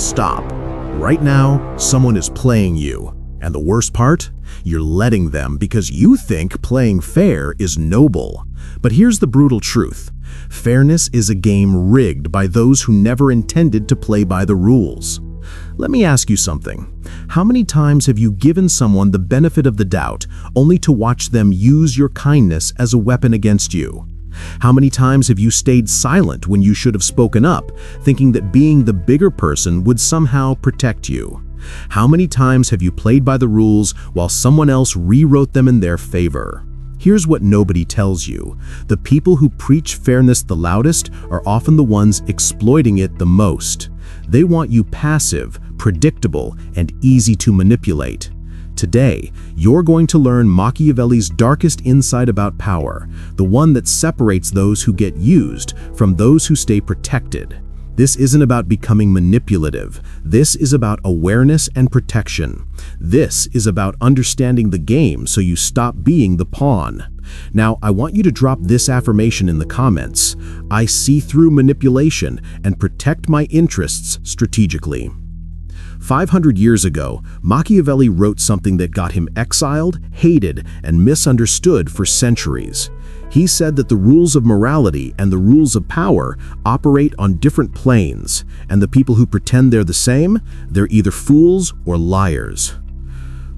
Stop. Right now, someone is playing you. And the worst part? You're letting them because you think playing fair is noble. But here's the brutal truth. Fairness is a game rigged by those who never intended to play by the rules. Let me ask you something. How many times have you given someone the benefit of the doubt only to watch them use your kindness as a weapon against you? How many times have you stayed silent when you should have spoken up, thinking that being the bigger person would somehow protect you? How many times have you played by the rules while someone else rewrote them in their favor? Here's what nobody tells you. The people who preach fairness the loudest are often the ones exploiting it the most. They want you passive, predictable, and easy to manipulate. Today, you're going to learn Machiavelli's darkest insight about power, the one that separates those who get used from those who stay protected. This isn't about becoming manipulative. This is about awareness and protection. This is about understanding the game so you stop being the pawn. Now, I want you to drop this affirmation in the comments. I see through manipulation and protect my interests strategically. 500 years ago, Machiavelli wrote something that got him exiled, hated, and misunderstood for centuries. He said that the rules of morality and the rules of power operate on different planes, and the people who pretend they're the same, they're either fools or liars.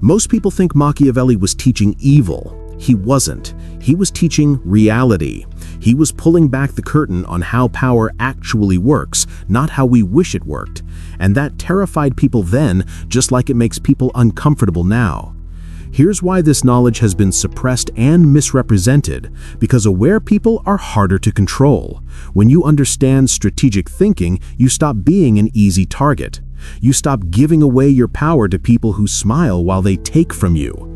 Most people think Machiavelli was teaching evil. He wasn't. He was teaching reality. He was pulling back the curtain on how power actually works, not how we wish it worked. And that terrified people then, just like it makes people uncomfortable now. Here's why this knowledge has been suppressed and misrepresented, because aware people are harder to control. When you understand strategic thinking, you stop being an easy target. You stop giving away your power to people who smile while they take from you.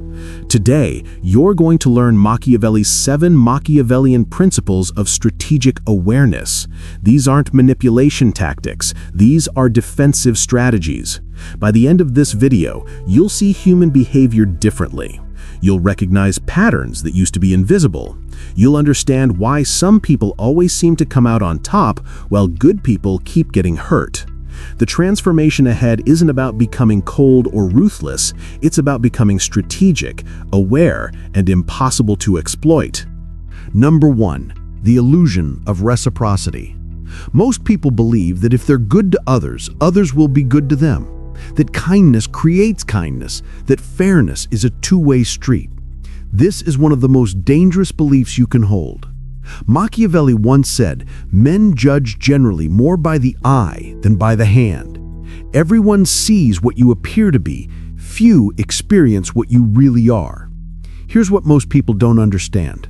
Today, you're going to learn Machiavelli's 7 Machiavellian principles of strategic awareness. These aren't manipulation tactics. These are defensive strategies. By the end of this video, you'll see human behavior differently. You'll recognize patterns that used to be invisible. You'll understand why some people always seem to come out on top while good people keep getting hurt. The transformation ahead isn't about becoming cold or ruthless, it's about becoming strategic, aware, and impossible to exploit. Number 1. The illusion of reciprocity. Most people believe that if they're good to others, others will be good to them. That kindness creates kindness, that fairness is a two-way street. This is one of the most dangerous beliefs you can hold. Machiavelli once said, "Men judge generally more by the eye than by the hand." Everyone sees what you appear to be. Few experience what you really are. Here's what most people don't understand.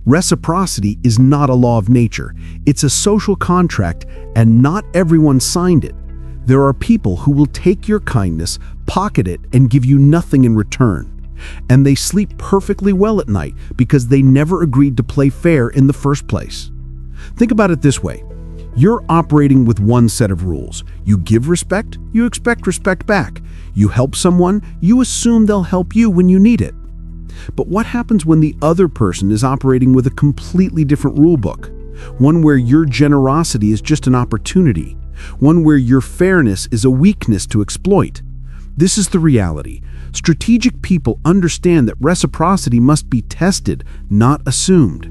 Reciprocity is not a law of nature. It's a social contract, and not everyone signed it. There are people who will take your kindness, pocket it, and give you nothing in return. And they sleep perfectly well at night because they never agreed to play fair in the first place. Think about it this way. You're operating with one set of rules. You give respect, you expect respect back. You help someone, you assume they'll help you when you need it. But what happens when the other person is operating with a completely different rule book? One where your generosity is just an opportunity. One where your fairness is a weakness to exploit. This is the reality. Strategic people understand that reciprocity must be tested, not assumed.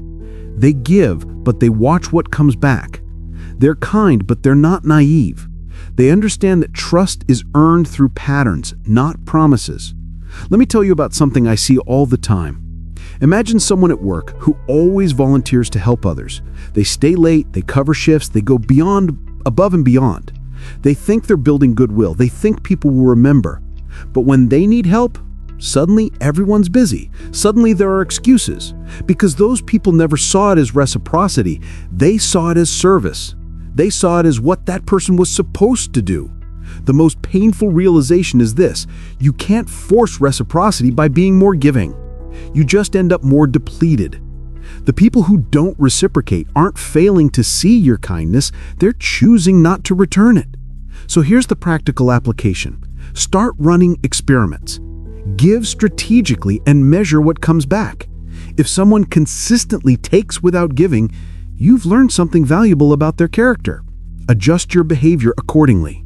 They give, but they watch what comes back. They're kind, but they're not naive. They understand that trust is earned through patterns, not promises. Let me tell you about something I see all the time. Imagine someone at work who always volunteers to help others. They stay late, they cover shifts, they go above and beyond. They think they're building goodwill. They think people will remember. But when they need help, suddenly everyone's busy. Suddenly there are excuses. Because those people never saw it as reciprocity, they saw it as service. They saw it as what that person was supposed to do. The most painful realization is this: you can't force reciprocity by being more giving. You just end up more depleted. The people who don't reciprocate aren't failing to see your kindness, they're choosing not to return it. So here's the practical application. Start running experiments. Give strategically and measure what comes back. If someone consistently takes without giving, you've learned something valuable about their character. Adjust your behavior accordingly.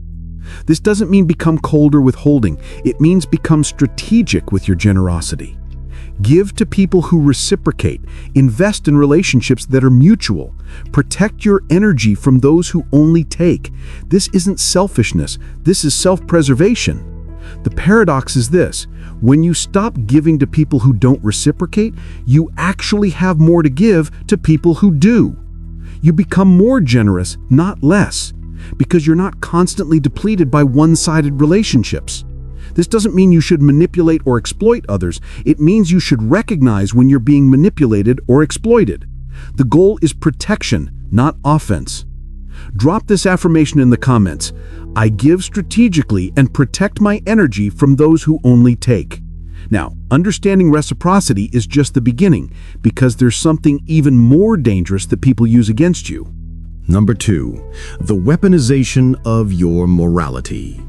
This doesn't mean become cold or withholding. It means become strategic with your generosity. Give to people who reciprocate. Invest in relationships that are mutual. Protect your energy from those who only take. This isn't selfishness. This is self-preservation. The paradox is this: when you stop giving to people who don't reciprocate, you actually have more to give to people who do. You become more generous, not less, because you're not constantly depleted by one-sided relationships. This doesn't mean you should manipulate or exploit others. It means you should recognize when you're being manipulated or exploited. The goal is protection, not offense. Drop this affirmation in the comments. I give strategically and protect my energy from those who only take. Now, understanding reciprocity is just the beginning, because there's something even more dangerous that people use against you. Number 2, the weaponization of your morality.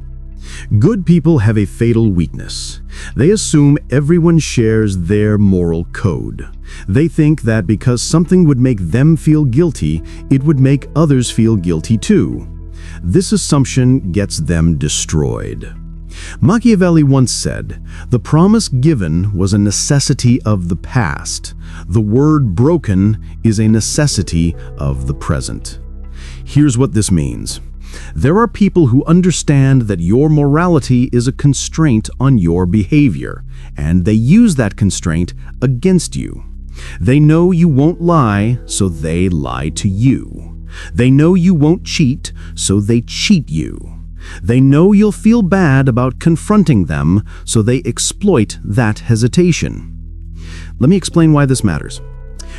Good people have a fatal weakness. They assume everyone shares their moral code. They think that because something would make them feel guilty, it would make others feel guilty too. This assumption gets them destroyed. Machiavelli once said, "The promise given was a necessity of the past. The word broken is a necessity of the present." Here's what this means. There are people who understand that your morality is a constraint on your behavior, and they use that constraint against you. They know you won't lie, so they lie to you. They know you won't cheat, so they cheat you. They know you'll feel bad about confronting them, so they exploit that hesitation. Let me explain why this matters.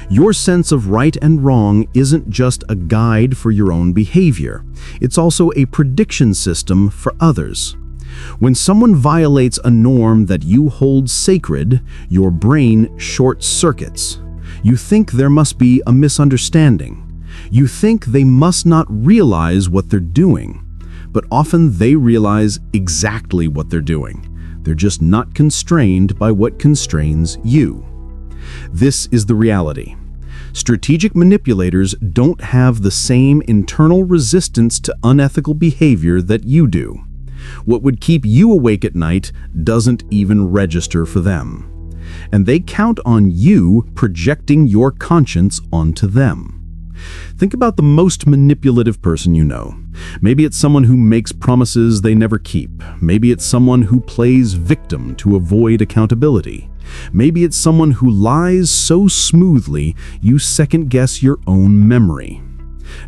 Your sense of right and wrong isn't just a guide for your own behavior. It's also a prediction system for others. When someone violates a norm that you hold sacred, your brain short-circuits. You think there must be a misunderstanding. You think they must not realize what they're doing. But often they realize exactly what they're doing. They're just not constrained by what constrains you. This is the reality. Strategic manipulators don't have the same internal resistance to unethical behavior that you do. What would keep you awake at night doesn't even register for them. And they count on you projecting your conscience onto them. Think about the most manipulative person you know. Maybe it's someone who makes promises they never keep. Maybe it's someone who plays victim to avoid accountability. Maybe it's someone who lies so smoothly you second-guess your own memory.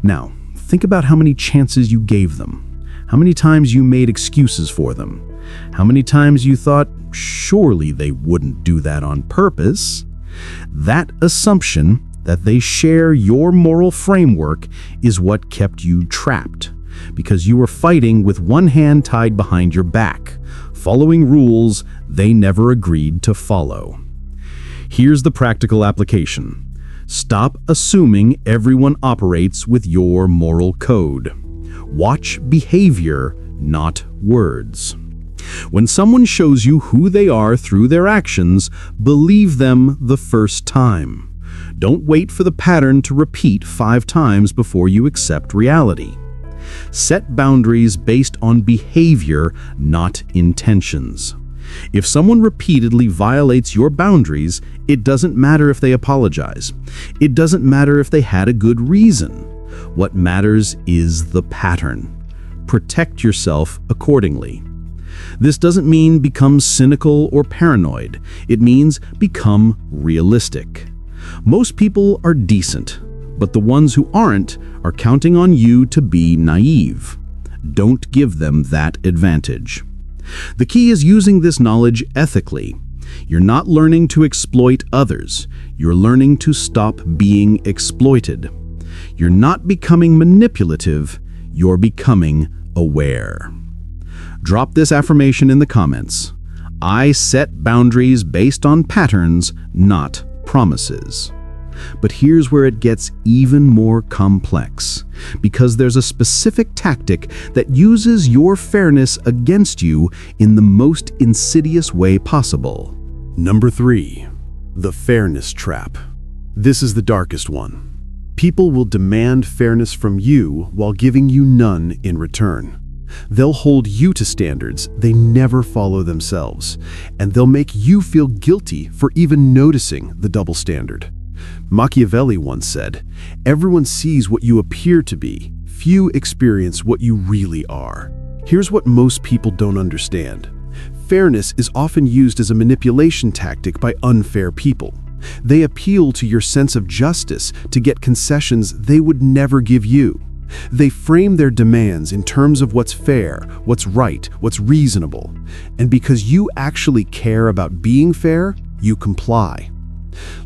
Now, think about how many chances you gave them. How many times you made excuses for them. How many times you thought, surely they wouldn't do that on purpose. That assumption that they share your moral framework is what kept you trapped, because you were fighting with one hand tied behind your back, following rules they never agreed to follow. Here's the practical application. Stop assuming everyone operates with your moral code. Watch behavior, not words. When someone shows you who they are through their actions, believe them the first time. Don't wait for the pattern to repeat 5 times before you accept reality. Set boundaries based on behavior, not intentions. If someone repeatedly violates your boundaries, it doesn't matter if they apologize. It doesn't matter if they had a good reason. What matters is the pattern. Protect yourself accordingly. This doesn't mean become cynical or paranoid. It means become realistic. Most people are decent, but the ones who aren't are counting on you to be naive. Don't give them that advantage. The key is using this knowledge ethically. You're not learning to exploit others. You're learning to stop being exploited. You're not becoming manipulative. You're becoming aware. Drop this affirmation in the comments. I set boundaries based on patterns, not promises. But here's where it gets even more complex, because there's a specific tactic that uses your fairness against you in the most insidious way possible. Number 3, the fairness trap. This is the darkest one. People will demand fairness from you while giving you none in return. They'll hold you to standards they never follow themselves, and they'll make you feel guilty for even noticing the double standard. Machiavelli once said, "Everyone sees what you appear to be, few experience what you really are." Here's what most people don't understand. Fairness is often used as a manipulation tactic by unfair people. They appeal to your sense of justice to get concessions they would never give you. They frame their demands in terms of what's fair, what's right, what's reasonable. And because you actually care about being fair, you comply.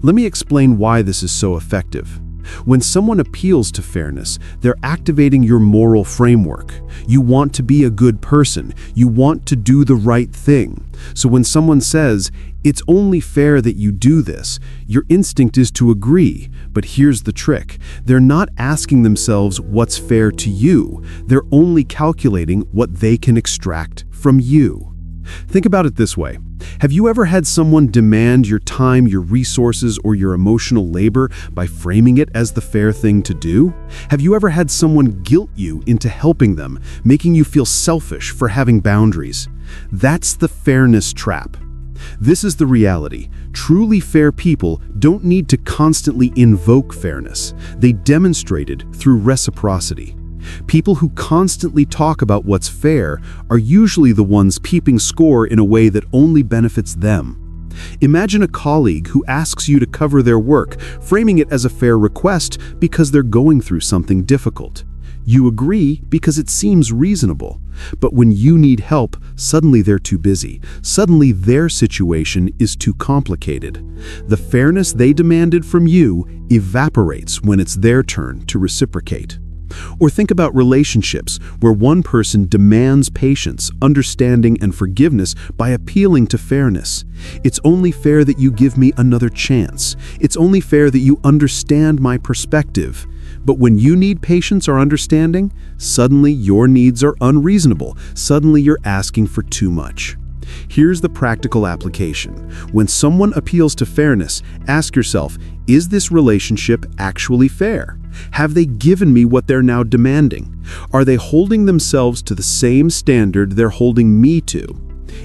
Let me explain why this is so effective. When someone appeals to fairness, they're activating your moral framework. You want to be a good person. You want to do the right thing. So when someone says, "It's only fair that you do this," your instinct is to agree. But here's the trick. They're not asking themselves what's fair to you. They're only calculating what they can extract from you. Think about it this way. Have you ever had someone demand your time, your resources, or your emotional labor by framing it as the fair thing to do? Have you ever had someone guilt you into helping them, making you feel selfish for having boundaries? That's the fairness trap. This is the reality. Truly fair people don't need to constantly invoke fairness. They demonstrate it through reciprocity. People who constantly talk about what's fair are usually the ones keeping score in a way that only benefits them. Imagine a colleague who asks you to cover their work, framing it as a fair request because they're going through something difficult. You agree because it seems reasonable. But when you need help, suddenly they're too busy. Suddenly their situation is too complicated. The fairness they demanded from you evaporates when it's their turn to reciprocate. Or think about relationships where one person demands patience, understanding, and forgiveness by appealing to fairness. It's only fair that you give me another chance. It's only fair that you understand my perspective. But when you need patience or understanding, suddenly your needs are unreasonable. Suddenly you're asking for too much. Here's the practical application. When someone appeals to fairness, ask yourself, is this relationship actually fair? Have they given me what they're now demanding? Are they holding themselves to the same standard they're holding me to?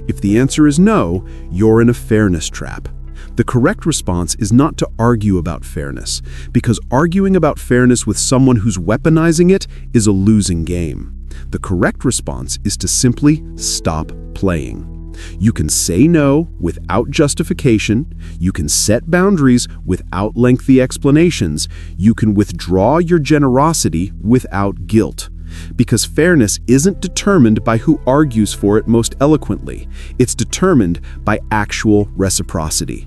If the answer is no, you're in a fairness trap. The correct response is not to argue about fairness, because arguing about fairness with someone who's weaponizing it is a losing game. The correct response is to simply stop playing. You can say no without justification. You can set boundaries without lengthy explanations. You can withdraw your generosity without guilt. Because fairness isn't determined by who argues for it most eloquently. It's determined by actual reciprocity.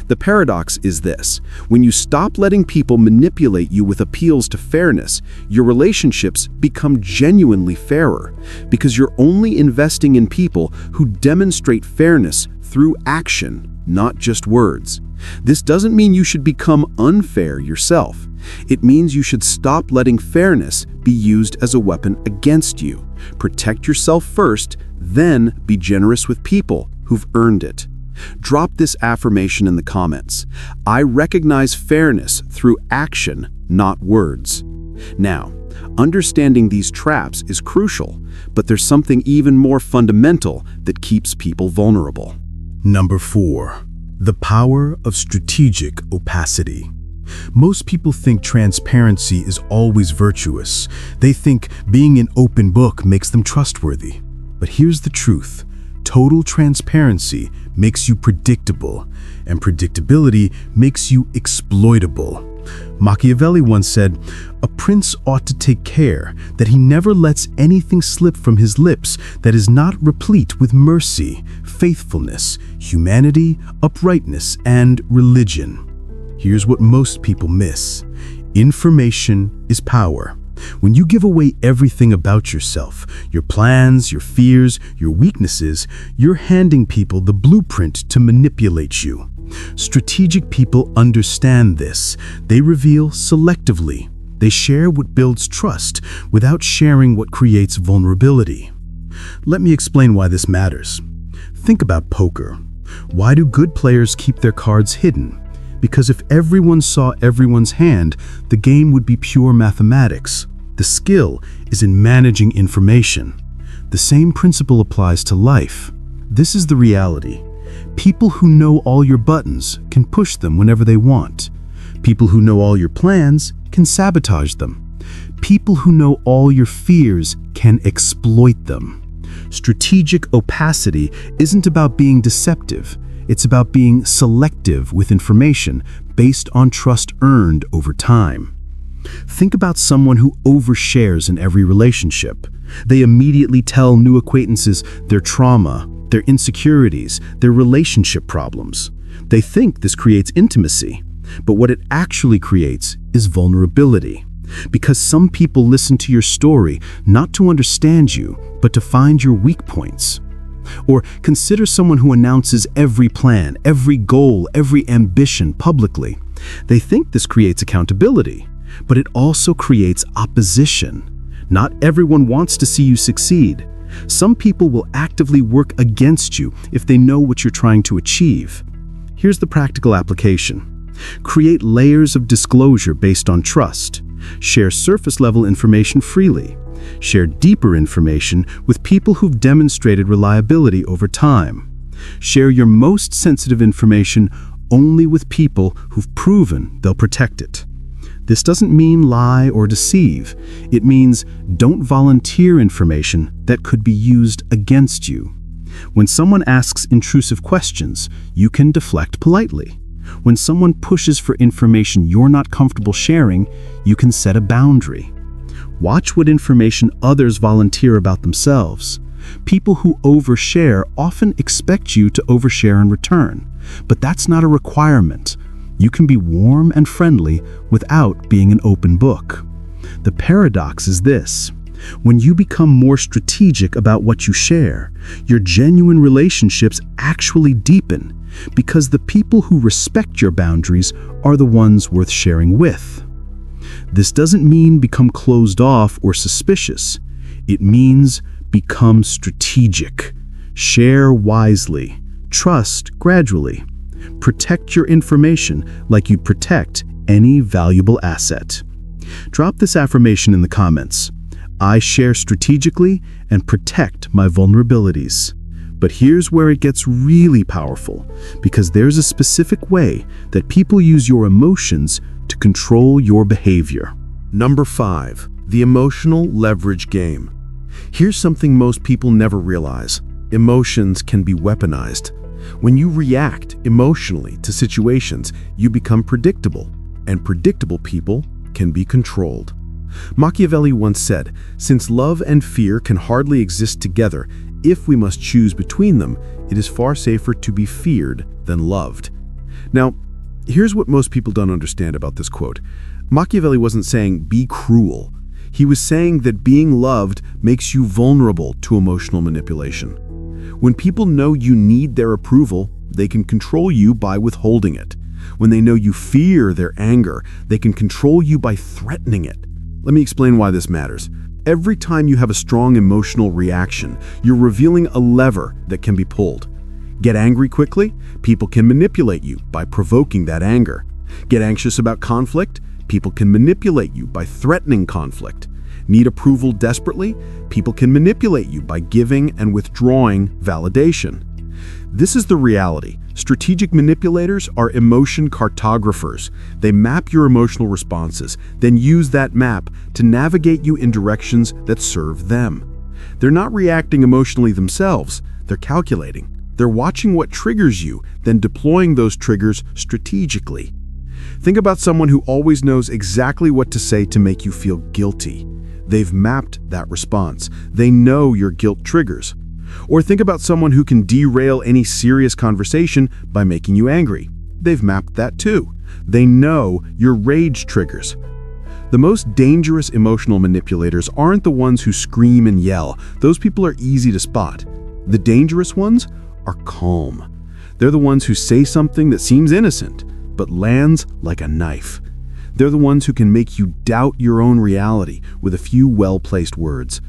The paradox is this: when you stop letting people manipulate you with appeals to fairness, your relationships become genuinely fairer, because you're only investing in people who demonstrate fairness through action, not just words. This doesn't mean you should become unfair yourself. It means you should stop letting fairness be used as a weapon against you. Protect yourself first, then be generous with people who've earned it. Drop this affirmation in the comments. I recognize fairness through action, not words. Now, understanding these traps is crucial, but there's something even more fundamental that keeps people vulnerable. Number 4. The power of strategic opacity. Most people think transparency is always virtuous. They think being an open book makes them trustworthy. But here's the truth. Total transparency makes you predictable, and predictability makes you exploitable. Machiavelli once said, "A prince ought to take care that he never lets anything slip from his lips that is not replete with mercy, faithfulness, humanity, uprightness, and religion." Here's what most people miss. Information is power. When you give away everything about yourself, your plans, your fears, your weaknesses, you're handing people the blueprint to manipulate you. Strategic people understand this. They reveal selectively. They share what builds trust without sharing what creates vulnerability. Let me explain why this matters. Think about poker. Why do good players keep their cards hidden? Because if everyone saw everyone's hand, the game would be pure mathematics. The skill is in managing information. The same principle applies to life. This is the reality. People who know all your buttons can push them whenever they want. People who know all your plans can sabotage them. People who know all your fears can exploit them. Strategic opacity isn't about being deceptive. It's about being selective with information based on trust earned over time. Think about someone who overshares in every relationship. They immediately tell new acquaintances their trauma, their insecurities, their relationship problems. They think this creates intimacy, but what it actually creates is vulnerability. Because some people listen to your story not to understand you, but to find your weak points. Or consider someone who announces every plan, every goal, every ambition publicly. They think this creates accountability, but it also creates opposition. Not everyone wants to see you succeed. Some people will actively work against you if they know what you're trying to achieve. Here's the practical application. Create layers of disclosure based on trust. Share surface-level information freely. Share deeper information with people who've demonstrated reliability over time. Share your most sensitive information only with people who've proven they'll protect it. This doesn't mean lie or deceive. It means don't volunteer information that could be used against you. When someone asks intrusive questions, you can deflect politely. When someone pushes for information you're not comfortable sharing, you can set a boundary. Watch what information others volunteer about themselves. People who overshare often expect you to overshare in return, but that's not a requirement. You can be warm and friendly without being an open book. The paradox is this: when you become more strategic about what you share, your genuine relationships actually deepen, because the people who respect your boundaries are the ones worth sharing with. This doesn't mean become closed off or suspicious. It means become strategic. Share wisely. Trust gradually. Protect your information like you'd protect any valuable asset. Drop this affirmation in the comments. I share strategically and protect my vulnerabilities. But here's where it gets really powerful, because there's a specific way that people use your emotions to control your behavior. Number 5, the emotional leverage game. Here's something most people never realize. Emotions can be weaponized. When you react emotionally to situations, you become predictable, and predictable people can be controlled. Machiavelli once said, "Since love and fear can hardly exist together, if we must choose between them, it is far safer to be feared than loved." Now, here's what most people don't understand about this quote. Machiavelli wasn't saying be cruel. He was saying that being loved makes you vulnerable to emotional manipulation. When people know you need their approval, they can control you by withholding it. When they know you fear their anger, they can control you by threatening it. Let me explain why this matters. Every time you have a strong emotional reaction, you're revealing a lever that can be pulled. Get angry quickly? People can manipulate you by provoking that anger. Get anxious about conflict? People can manipulate you by threatening conflict. Need approval desperately? People can manipulate you by giving and withdrawing validation. This is the reality. Strategic manipulators are emotion cartographers. They map your emotional responses, then use that map to navigate you in directions that serve them. They're not reacting emotionally themselves, they're calculating. They're watching what triggers you, then deploying those triggers strategically. Think about someone who always knows exactly what to say to make you feel guilty. They've mapped that response. They know your guilt triggers. Or think about someone who can derail any serious conversation by making you angry. They've mapped that too. They know your rage triggers. The most dangerous emotional manipulators aren't the ones who scream and yell. Those people are easy to spot. The dangerous ones are calm. They're the ones who say something that seems innocent, but lands like a knife. They're the ones who can make you doubt your own reality with a few well-placed words.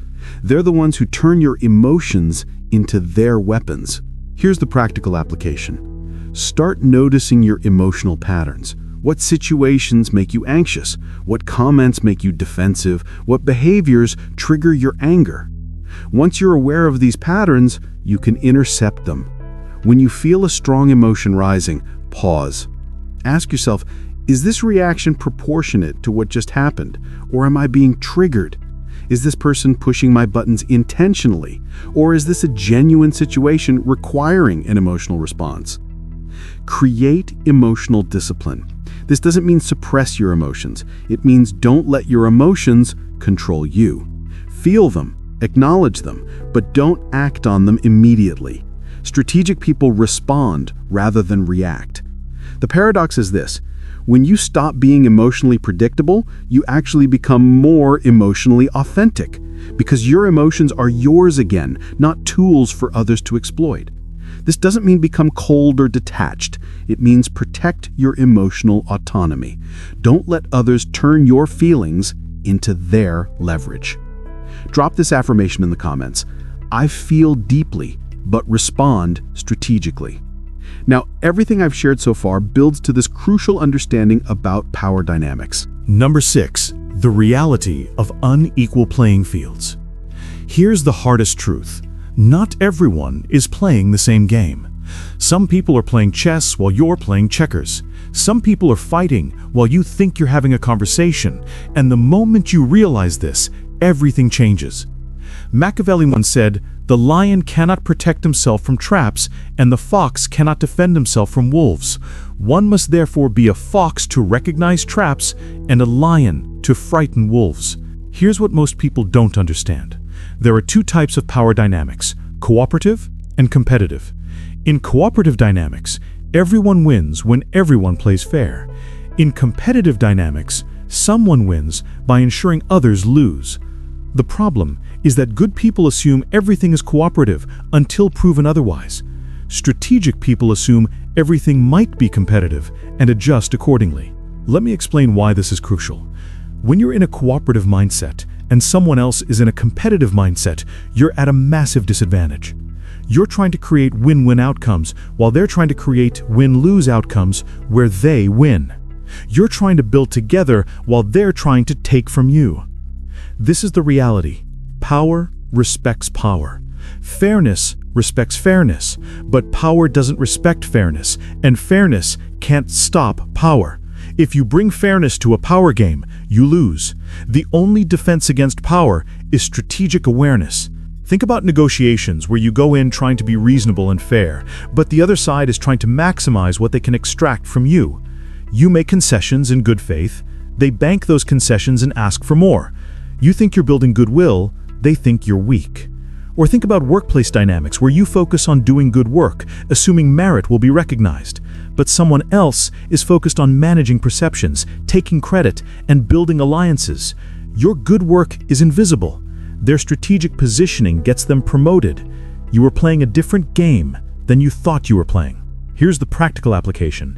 They're the ones who turn your emotions into their weapons. Here's the practical application. Start noticing your emotional patterns. What situations make you anxious? What comments make you defensive? What behaviors trigger your anger? Once you're aware of these patterns, you can intercept them. When you feel a strong emotion rising, pause. Ask yourself, is this reaction proportionate to what just happened, or am I being triggered? Is this person pushing my buttons intentionally, or is this a genuine situation requiring an emotional response? Create emotional discipline. This doesn't mean suppress your emotions. It means don't let your emotions control you. Feel them, acknowledge them, but don't act on them immediately. Strategic people respond rather than react. The paradox is this: when you stop being emotionally predictable, you actually become more emotionally authentic, because your emotions are yours again, not tools for others to exploit. This doesn't mean become cold or detached. It means protect your emotional autonomy. Don't let others turn your feelings into their leverage. Drop this affirmation in the comments. I feel deeply, but respond strategically. Now, everything I've shared so far builds to this crucial understanding about power dynamics. Number 6. The reality of unequal playing fields. Here's the hardest truth. Not everyone is playing the same game. Some people are playing chess while you're playing checkers. Some people are fighting while you think you're having a conversation, and the moment you realize this, everything changes. Machiavelli once said, "The lion cannot protect himself from traps, and the fox cannot defend himself from wolves. One must therefore be a fox to recognize traps and a lion to frighten wolves." Here's what most people don't understand. There are two types of power dynamics: cooperative and competitive. In cooperative dynamics, everyone wins when everyone plays fair. In competitive dynamics, someone wins by ensuring others lose. The problem is that good people assume everything is cooperative until proven otherwise. Strategic people assume everything might be competitive and adjust accordingly. Let me explain why this is crucial. When you're in a cooperative mindset and someone else is in a competitive mindset, you're at a massive disadvantage. You're trying to create win-win outcomes while they're trying to create win-lose outcomes where they win. You're trying to build together while they're trying to take from you. This is the reality. Power respects power. Fairness respects fairness, but power doesn't respect fairness, and fairness can't stop power. If you bring fairness to a power game, you lose. The only defense against power is strategic awareness. Think about negotiations where you go in trying to be reasonable and fair, but the other side is trying to maximize what they can extract from you. You make concessions in good faith. They bank those concessions and ask for more. You think you're building goodwill, they think you're weak. Or think about workplace dynamics where you focus on doing good work, assuming merit will be recognized, but someone else is focused on managing perceptions, taking credit, and building alliances. Your good work is invisible. Their strategic positioning gets them promoted. You are playing a different game than you thought you were playing. Here's the practical application.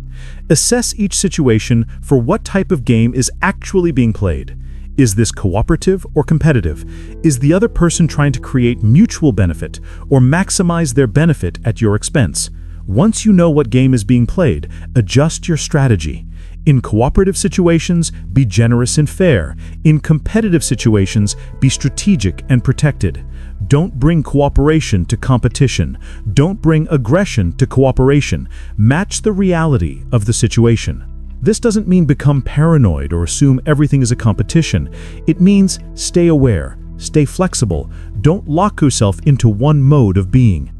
Assess each situation for what type of game is actually being played. Is this cooperative or competitive? Is the other person trying to create mutual benefit or maximize their benefit at your expense? Once you know what game is being played, adjust your strategy. In cooperative situations, be generous and fair. In competitive situations, be strategic and protected. Don't bring cooperation to competition. Don't bring aggression to cooperation. Match the reality of the situation. This doesn't mean become paranoid or assume everything is a competition. It means stay aware, stay flexible. Don't lock yourself into one mode of being.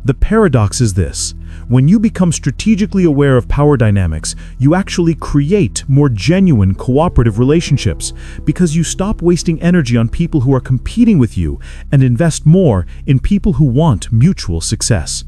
The paradox is this: when you become strategically aware of power dynamics, you actually create more genuine cooperative relationships because you stop wasting energy on people who are competing with you and invest more in people who want mutual success.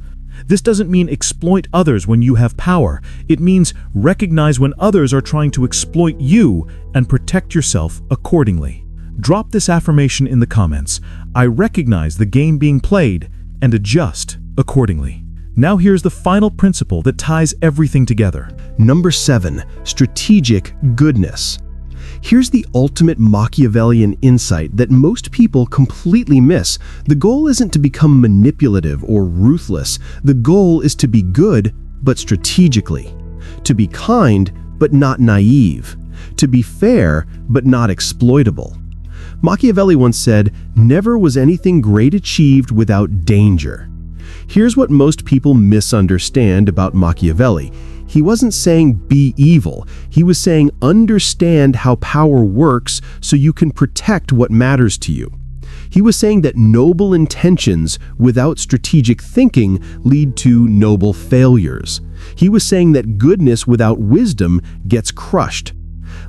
This doesn't mean exploit others when you have power. It means recognize when others are trying to exploit you and protect yourself accordingly. Drop this affirmation in the comments. I recognize the game being played and adjust accordingly. Now here's the final principle that ties everything together. Number 7. Strategic goodness. Here's the ultimate Machiavellian insight that most people completely miss. The goal isn't to become manipulative or ruthless. The goal is to be good, but strategically. To be kind, but not naive. To be fair, but not exploitable. Machiavelli once said, "Never was anything great achieved without danger." Here's what most people misunderstand about Machiavelli. He wasn't saying be evil. He was saying understand how power works so you can protect what matters to you. He was saying that noble intentions without strategic thinking lead to noble failures. He was saying that goodness without wisdom gets crushed.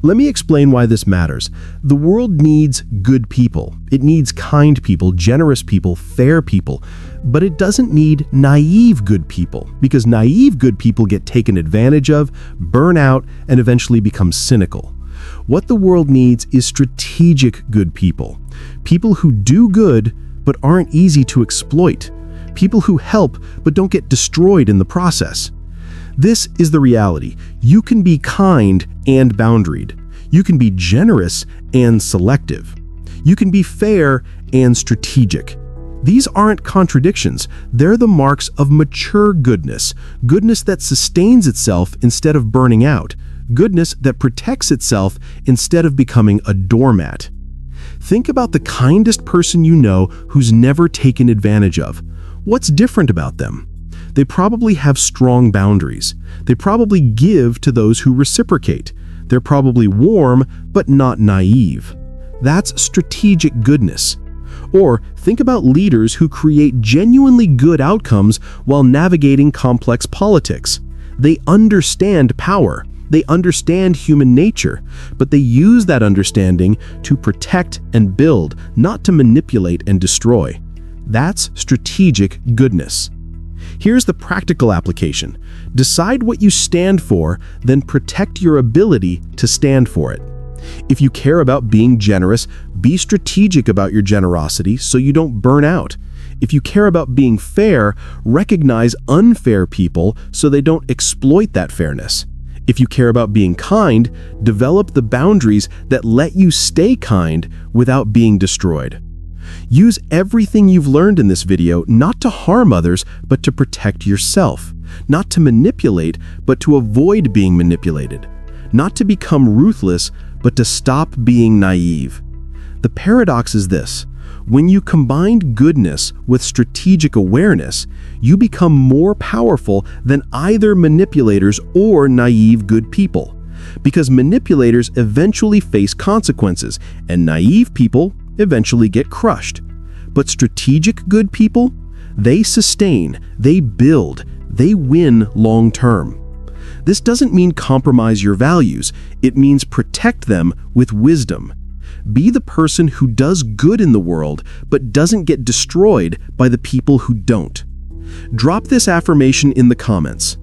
Let me explain why this matters. The world needs good people. It needs kind people, generous people, fair people. But it doesn't need naive good people, because naive good people get taken advantage of, burn out, and eventually become cynical. What the world needs is strategic good people. People who do good but aren't easy to exploit. People who help but don't get destroyed in the process. This is the reality. You can be kind and boundaried. You can be generous and selective. You can be fair and strategic. These aren't contradictions. They're the marks of mature goodness. Goodness that sustains itself instead of burning out. Goodness that protects itself instead of becoming a doormat. Think about the kindest person you know who's never taken advantage of. What's different about them? They probably have strong boundaries. They probably give to those who reciprocate. They're probably warm, but not naive. That's strategic goodness. Or think about leaders who create genuinely good outcomes while navigating complex politics. They understand power. They understand human nature, but they use that understanding to protect and build, not to manipulate and destroy. That's strategic goodness. Here's the practical application. Decide what you stand for, then protect your ability to stand for it. If you care about being generous, be strategic about your generosity so you don't burn out. If you care about being fair, recognize unfair people so they don't exploit that fairness. If you care about being kind, develop the boundaries that let you stay kind without being destroyed. Use everything you've learned in this video not to harm others, but to protect yourself. Not to manipulate, but to avoid being manipulated. Not to become ruthless, but to stop being naive. The paradox is this: when you combine goodness with strategic awareness, you become more powerful than either manipulators or naive good people. Because manipulators eventually face consequences, and naive people eventually get crushed. But strategic good people, they sustain, they build, they win long term. This doesn't mean compromise your values, it means protect them with wisdom. Be the person who does good in the world, but doesn't get destroyed by the people who don't. Drop this affirmation in the comments.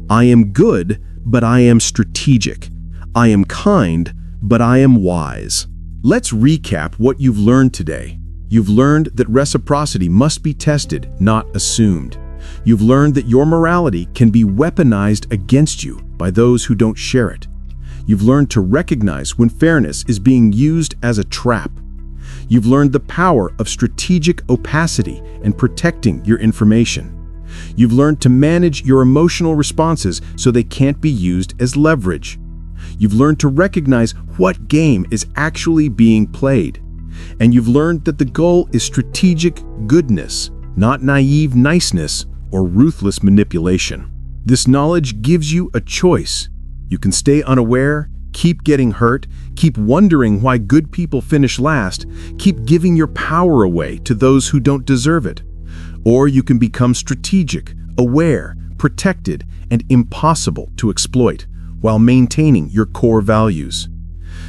I am good, but I am strategic. I am kind, but I am wise. Let's recap what you've learned today. You've learned that reciprocity must be tested, not assumed. You've learned that your morality can be weaponized against you by those who don't share it. You've learned to recognize when fairness is being used as a trap. You've learned the power of strategic opacity and protecting your information. You've learned to manage your emotional responses so they can't be used as leverage. You've learned to recognize what game is actually being played. And you've learned that the goal is strategic goodness, not naive niceness or ruthless manipulation. This knowledge gives you a choice. You can stay unaware, keep getting hurt, keep wondering why good people finish last, keep giving your power away to those who don't deserve it. Or you can become strategic, aware, protected, and impossible to exploit, while maintaining your core values.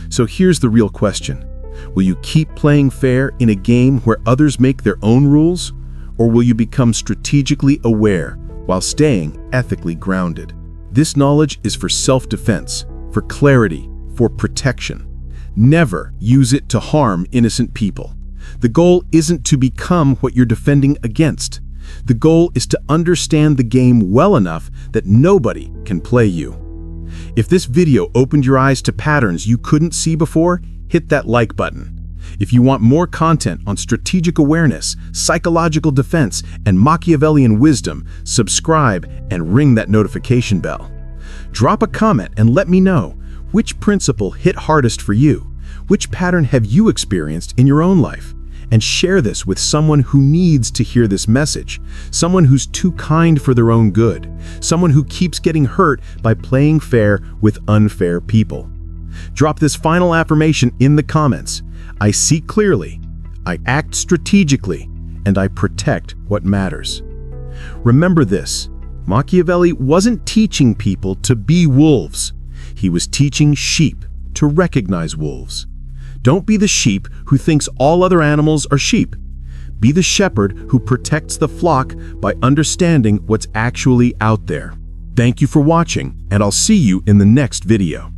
So here's the real question. Will you keep playing fair in a game where others make their own rules? Or will you become strategically aware while staying ethically grounded? This knowledge is for self-defense, for clarity, for protection. Never use it to harm innocent people. The goal isn't to become what you're defending against. The goal is to understand the game well enough that nobody can play you. If this video opened your eyes to patterns you couldn't see before, hit that like button. If you want more content on strategic awareness, psychological defense, and Machiavellian wisdom, subscribe and ring that notification bell. Drop a comment and let me know which principle hit hardest for you. Which pattern have you experienced in your own life? And share this with someone who needs to hear this message, someone who's too kind for their own good, someone who keeps getting hurt by playing fair with unfair people. Drop this final affirmation in the comments. I see clearly, I act strategically, and I protect what matters. Remember this, Machiavelli wasn't teaching people to be wolves. He was teaching sheep to recognize wolves. Don't be the sheep who thinks all other animals are sheep. Be the shepherd who protects the flock by understanding what's actually out there. Thank you for watching, and I'll see you in the next video.